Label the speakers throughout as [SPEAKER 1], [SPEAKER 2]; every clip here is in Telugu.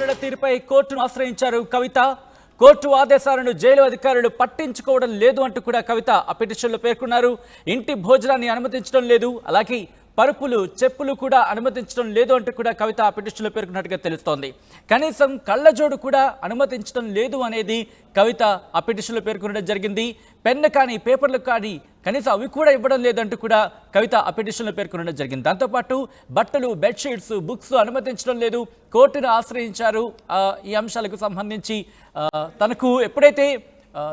[SPEAKER 1] అధికారుల తీరుపై కోర్టును ఆశ్రయించారు కవిత. కోర్టు ఆదేశాలను జైలు అధికారులు పట్టించుకోవడం లేదు అంటూ కూడా కవిత ఆ పిటిషన్లో పేర్కొన్నారు. ఇంటి భోజనాన్ని అనుమతించడం లేదు, అలాగే పరుపులు చెప్పులు కూడా అనుమతించడం లేదు అంటూ కూడా కవిత ఆ పిటిషన్లో పేర్కొన్నట్టుగా తెలుస్తోంది. కనీసం కళ్ళజోడు కూడా అనుమతించడం లేదు అనేది కవిత ఆ పిటిషన్లో పేర్కొనడం జరిగింది. పెన్ను కానీ పేపర్లు కానీ కనీసం అవి కూడా ఇవ్వడం లేదంటూ కూడా కవిత ఆ పిటిషన్లో పేర్కొనడం జరిగింది. దాంతోపాటు బట్టలు, బెడ్షీట్స్, బుక్స్ అనుమతించడం లేదు. కోర్టును ఆశ్రయించారు. ఈ అంశాలకు సంబంధించి తనకు ఎప్పుడైతే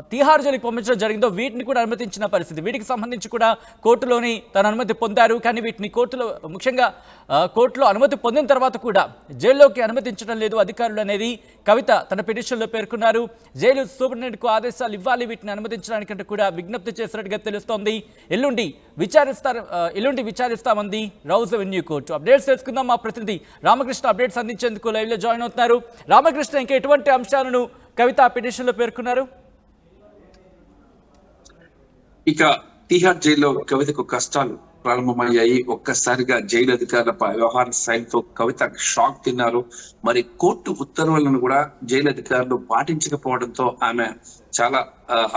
[SPEAKER 1] తిహార్ జైలుకి పంపించడం జరిగిందో వీటిని కూడా అనుమతించిన పరిస్థితి. వీటికి సంబంధించి కూడా కోర్టులోని తన అనుమతి పొందారు. కానీ వీటిని కోర్టులో ముఖ్యంగా కోర్టులో అనుమతి పొందిన తర్వాత కూడా జైల్లోకి అనుమతించడం లేదు అధికారులు అనేది కవిత తన పిటిషన్లో పేర్కొన్నారు. జైలు సూపరింటెండెంట్కు ఆదేశాలు ఇవ్వాలి వీటిని అనుమతించడానికంటే కూడా విజ్ఞప్తి చేసినట్టుగా తెలుస్తోంది. ఎల్లుండి విచారిస్తామంది రౌజ్ అవెన్యూ కోర్టు. అప్డేట్స్ తెలుసుకుందాం. మా ప్రతినిధి రామకృష్ణ అప్డేట్స్ అందించేందుకు లైవ్లో జాయిన్ అవుతున్నారు. రామకృష్ణ, ఇంకా ఎటువంటి అంశాలను కవిత ఆ పిటిషన్లో పేర్కొన్నారు?
[SPEAKER 2] ఇక తిహార్ జైల్లో కవితకు కష్టాలు ప్రారంభమయ్యాయి. ఒక్కసారిగా జైలు అధికారుల వ్యవహార శైలితో కవిత షాక్ తిన్నారు. మరి కోర్టు ఉత్తర్వులను కూడా జైలు అధికారులు పాటించకపోవడంతో ఆమె చాలా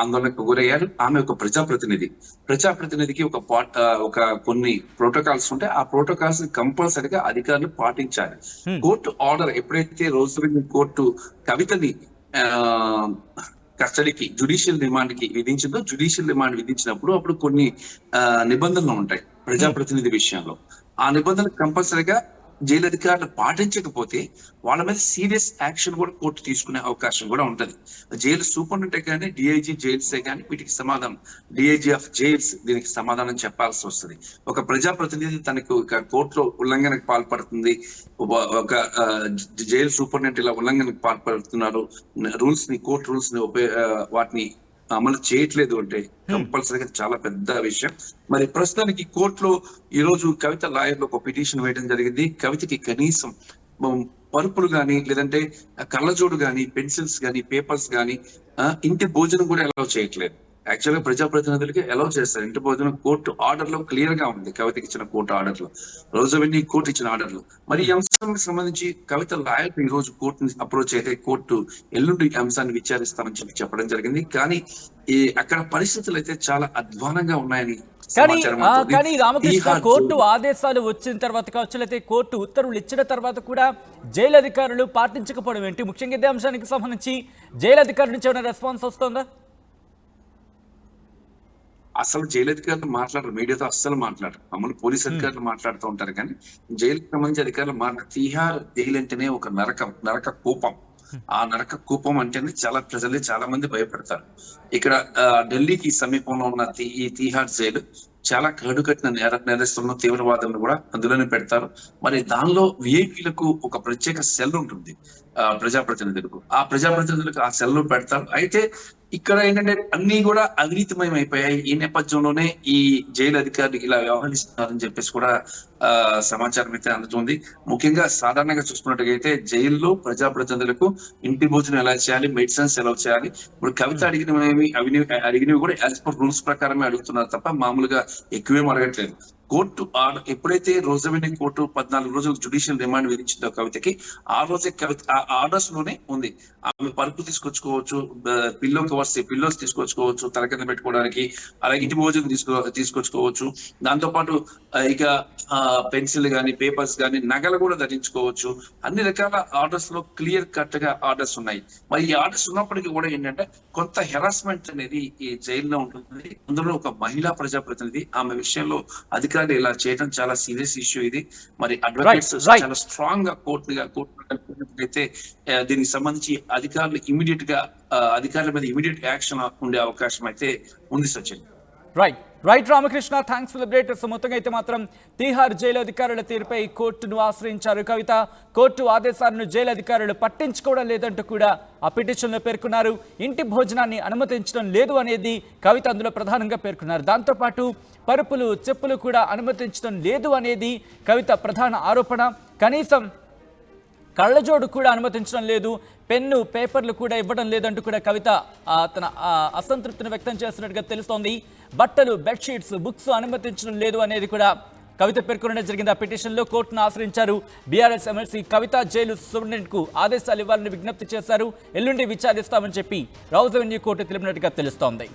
[SPEAKER 2] ఆందోళనకు గురయ్యారు. ఆమె ఒక ప్రజాప్రతినిధికి ఒక కొన్ని ప్రోటోకాల్స్ ఉంటే ఆ ప్రోటోకాల్స్ కంపల్సరిగా అధికారులు పాటించాలి. కోర్టు ఆర్డర్ ఎప్పుడైతే రోజు కోర్టు కవితని కస్టడీకి జ్యుడిషియల్ రిమాండ్ కి విధించిందో, జ్యుడిషియల్ రిమాండ్ విధించినప్పుడు అప్పుడు కొన్ని నిబంధనలు ఉంటాయి ప్రజాప్రతినిధి విషయంలో. ఆ నిబంధనలు కంపల్సరీగా జైలు అధికారులు పాటించకపోతే వాళ్ళ మీద సీరియస్ యాక్షన్ కూడా కోర్టు తీసుకునే అవకాశం కూడా ఉంటది. జైలు సూపరింటెండెంట్ కానీ డిఐజీ జైల్సే కానీ వీటికి సమాధానం, డిఐజీ ఆఫ్ జైల్స్ దీనికి సమాధానం చెప్పాల్సి వస్తుంది. ఒక ప్రజాప్రతినిధి తనకు కోర్టులో ఉల్లంఘనకు పాల్పడుతుంది, ఒక జైలు సూపరింటెండెంట్ ఇలా ఉల్లంఘనకు పాల్పడుతున్నారు, రూల్స్ ని కోర్టు రూల్స్ ని వాటిని అమలు చేయట్లేదు అంటే కంపల్సరీగా చాలా పెద్ద విషయం. మరి ప్రస్తుతానికి కోర్టులో ఈ రోజు కవిత లాయర్లు ఒక పిటిషన్ వేయడం జరిగింది. కవితకి కనీసం పరుపులు గాని, లేదంటే కళ్ళజోడు గాని, పెన్సిల్స్ గాని, పేపర్స్ గాని, ఇంటి భోజనం కూడా అలౌ చేయట్లేదు. యాక్చువల్ గా ప్రజాప్రతినిధులకి అలౌ చేస్తారు ఇంటి భోజనం. కోర్టు ఆర్డర్ లో క్లియర్ గా ఉంది, కవితకి ఇచ్చిన కోర్టు ఆర్డర్ లో, రోజు అవన్నీ కోర్టు ఇచ్చిన ఆర్డర్ లో. మరి ఈ అంశానికి సంబంధించి కవిత లాయర్ ఈ రోజు కోర్టుని అప్రోచ్ అయితే కోర్టు ఎల్లుండి ఈ అంశాన్ని విచారిస్తామని చెప్పడం జరిగింది. కానీ అక్కడ పరిస్థితులు అయితే చాలా అధ్వానంగా ఉన్నాయని
[SPEAKER 1] కానీ రామకృష్ణ, కోర్టు ఆదేశాలు వచ్చిన తర్వాత కావచ్చు, లేకపోతే కోర్టు ఉత్తర్వులు ఇచ్చిన తర్వాత కూడా జైలు అధికారులు పాటించకపోవడం ఏంటి? ముఖ్యంగా ఇదే అంశానికి సంబంధించి జైలు అధికారుల నుంచి ఏమైనా రెస్పాన్స్ వస్తుందా?
[SPEAKER 2] అసలు జైలు అధికారులు మాట్లాడరు, మీడియాతో అస్సలు మాట్లాడరు. మామూలు పోలీస్ అధికారులు మాట్లాడుతూ ఉంటారు కానీ జైలుకి సంబంధించి అధికారులు తిహార్ జైలు అంటేనే ఒక నరక కూపం. ఆ నరక కూపం అంటేనే చాలా మంది భయపడతారు. ఇక్కడ ఢిల్లీకి సమీపంలో ఉన్న ఈ తిహార్ జైలు చాలా కడుకట్టిన నేరస్తులను, తీవ్రవాదులను కూడా అందులోనే పెడతారు. మరి దానిలో విఐపీలకు ఒక ప్రత్యేక సెల్ ఉంటుంది, ప్రజాప్రతినిధులకు. ఆ ప్రజాప్రతినిధులకు ఆ సెల్ పెడతారు. అయితే ఇక్కడ ఏంటంటే అన్ని కూడా అవినీతిమయం అయిపోయాయి. ఈ నేపథ్యంలోనే ఈ జైలు అధికారులు ఇలా వ్యవహరిస్తున్నారని చెప్పేసి కూడా సమాచారం అయితే అందుతుంది. ముఖ్యంగా సాధారణంగా చూసుకున్నట్టుగైతే జైల్లో ప్రజాప్రతినిధులకు ఇంటి భోజనం ఎలా చేయాలి, మెడిసిన్స్ ఎలా చేయాలి. ఇప్పుడు కవిత అడిగినవి కూడా యాజ్ పర్ రూల్స్ ప్రకారమే అడుగుతున్నారు తప్ప మామూలుగా ఎక్కువేం అడగట్లేదు. కోర్టు ఎప్పుడైతే రోజువెన్ని కోర్టు 14 రోజులు జ్యుడిషియల్ రిమాండ్ విధించిందో కవితకి, ఆ రోజే కవిత ఆర్డర్స్ లోనే ఉంది ఆమె పరుపు తీసుకొచ్చుకోవచ్చు, పిల్లోస్ తీసుకొచ్చుకోవచ్చు తల కింద పెట్టుకోవడానికి, అలాగే ఇంటి భోజనం తీసుకొచ్చుకోవచ్చు. దాంతో పాటు ఇక పెన్సిల్ గాని, పేపర్స్ గాని, నగలు కూడా ధరించుకోవచ్చు. అన్ని రకాల ఆర్డర్స్ లో క్లియర్ కట్ గా ఆర్డర్స్ ఉన్నాయి. మరి ఈ ఆర్డర్స్ ఉన్నప్పటికీ కూడా ఏంటంటే కొంత హెరాస్మెంట్ అనేది ఈ జైల్లో ఉంటుంది. అందులో ఒక మహిళా ప్రజాప్రతినిధి, ఆమె విషయంలో అధికారులు ఇలా చేయడం చాలా సీరియస్ ఇష్యూ ఇది. మరి అడ్వకేట్స్ చాలా స్ట్రాంగ్ గా కోర్టు అయితే దీనికి సంబంధించి అధికారులు అధికారుల మీద ఇమీడియట్ యాక్షన్ ఉండే అవకాశం అయితే ఉంది. Sachin.
[SPEAKER 1] Right Ramakrishna, thanks for the update. మొత్తంగా అయితే మాత్రం తిహార్ జైలు అధికారుల తీరుపై కోర్టును ఆశ్రయించారు కవిత. కోర్టు ఆదేశాలను జైలు అధికారులు పట్టించుకోవడం లేదంటూ కూడా ఆ పిటిషన్లో పేర్కొన్నారు. ఇంటి భోజనాన్ని అనుమతించడం లేదు అనేది కవిత అందులో ప్రధానంగా పేర్కొన్నారు. దాంతోపాటు పరుపులు, చెప్పులు కూడా అనుమతించడం లేదు అనేది కవిత ప్రధాన ఆరోపణ. కనీసం కళ్ళజోడు కూడా అనుమతించడం లేదు, పెన్ను, పేపర్లు కూడా ఇవ్వడం లేదంటూ కూడా కవిత తన అసంతృప్తిని వ్యక్తం చేస్తున్నట్టుగా తెలుస్తోంది. బట్టలు, బెడ్షీట్స్, బుక్స్ అనుమతించడం లేదు అనేది కూడా కవిత పేర్కొనడం జరిగింది. ఆ పిటిషన్లో కోర్టును ఆశ్రయించారు. బీఆర్ఎస్ ఎమ్మెల్సీ కవిత జైలు సూపరింటెండెంట్కు ఆదేశాలు ఇవ్వాలని విజ్ఞప్తి చేశారు. ఎల్లుండి విచారిస్తామని చెప్పి రౌజ్ అవెన్యూ కోర్టు తెలిపినట్టుగా తెలుస్తోంది.